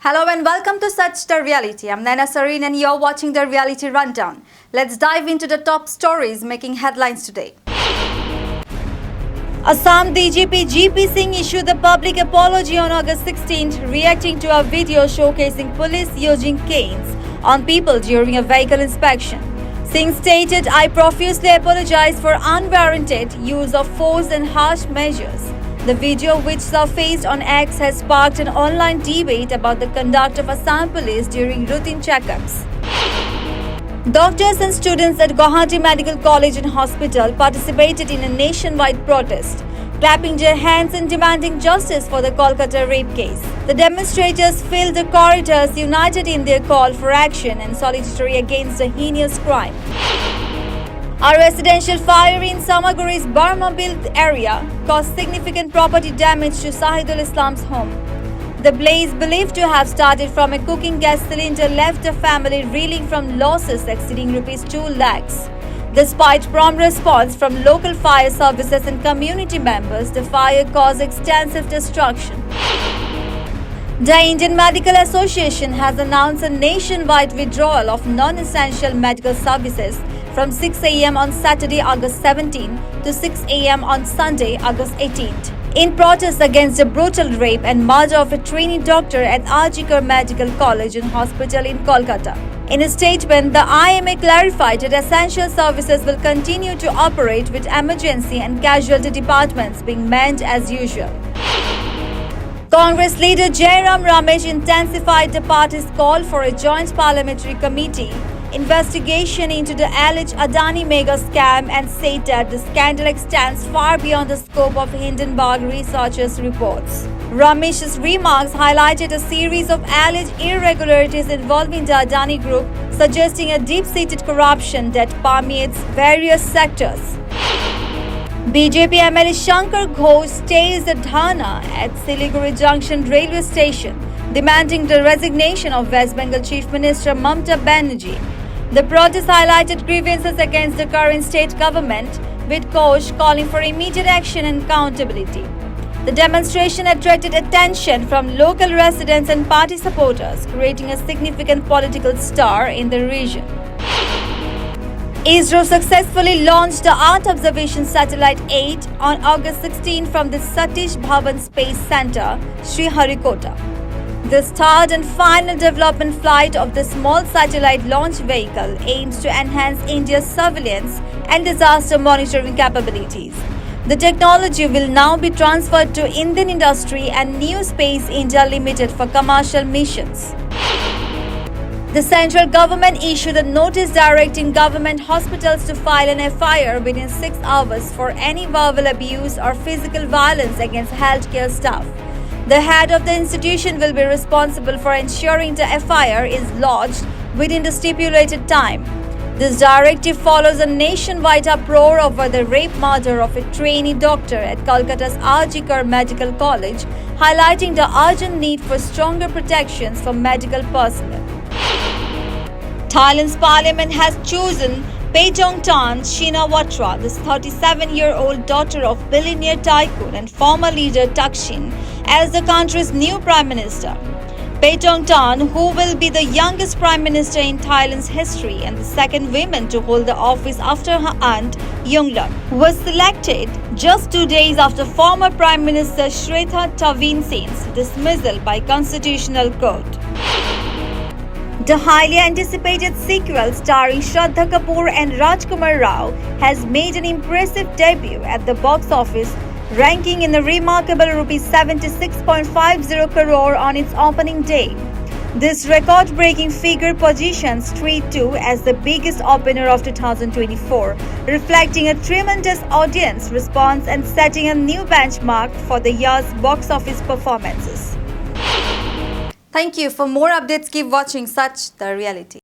Hello and welcome to Such the Reality. I'm Naina Sareen and you're watching the Reality Rundown. Let's dive into the top stories making headlines today. Assam DGP GP Singh issued the public apology on August 16th, reacting to a video showcasing police using canes on people during a vehicle inspection. Singh stated, "I profusely apologize for unwarranted use of force and harsh measures." The video, which surfaced on X, has sparked an online debate about the conduct of Assam police during routine checkups. Doctors and students at Guwahati Medical College and Hospital participated in a nationwide protest, clapping their hands and demanding justice for the Kolkata rape case. The demonstrators filled the corridors, united in their call for action and solidarity against the heinous crime. A residential fire in Samaguri's Burma-built area caused significant property damage to Sahidul Islam's home. The blaze, believed to have started from a cooking gas cylinder, left the family reeling from losses exceeding ₹2 lakhs. Despite prompt response from local fire services and community members, the fire caused extensive destruction. The Indian Medical Association has announced a nationwide withdrawal of non-essential medical services from 6 a.m. on Saturday, August 17 to 6 a.m. on Sunday, August 18th, in protest against the brutal rape and murder of a trainee doctor at R.G. Medical College and Hospital in Kolkata. In a statement, the IMA clarified that essential services will continue to operate with emergency and casualty departments being manned as usual. Congress leader Jairam Ramesh intensified the party's call for a joint parliamentary committee investigation into the alleged Adani mega scam and said that the scandal extends far beyond the scope of Hindenburg researchers' reports. Ramesh's remarks highlighted a series of alleged irregularities involving the Adani group, suggesting a deep-seated corruption that permeates various sectors. BJP MLA Shankar Ghosh staged a dharna at Siliguri Junction railway station, demanding the resignation of West Bengal Chief Minister Mamata Banerjee. The protest highlighted grievances against the current state government, with Ghosh calling for immediate action and accountability. The demonstration attracted attention from local residents and party supporters, creating a significant political stir in the region. ISRO successfully launched the Earth Observation Satellite 8 on August 16 from the Satish Dhawan Space Center, Sriharikota. This third and final development flight of the small satellite launch vehicle aims to enhance India's surveillance and disaster monitoring capabilities. The technology will now be transferred to Indian Industry and New Space India Limited for commercial missions. The central government issued a notice directing government hospitals to file an FIR within 6 hours for any verbal abuse or physical violence against healthcare staff. The head of the institution will be responsible for ensuring the FIR is lodged within the stipulated time. This directive follows a nationwide uproar over the rape murder of a trainee doctor at Kolkata's R.G. Medical College, highlighting the urgent need for stronger protections for medical personnel. Thailand's parliament has chosen Paetongtarn Shinawatra, the 37-year-old daughter of billionaire tycoon and former leader Thaksin, as the country's new prime minister. Paetongtarn, who will be the youngest prime minister in Thailand's history and the second woman to hold the office after her aunt Yingluck, was selected just 2 days after former Prime Minister Srettha Thavisin's dismissal by Constitutional Court. The highly anticipated sequel starring Shraddha Kapoor and Rajkumar Rao has made an impressive debut at the box office, ranking in a remarkable ₹76.50 crore on its opening day. This record-breaking figure positions Street 2 as the biggest opener of 2024, reflecting a tremendous audience response and setting a new benchmark for the year's box office performances. Thank you. For more updates, keep watching Such the Reality.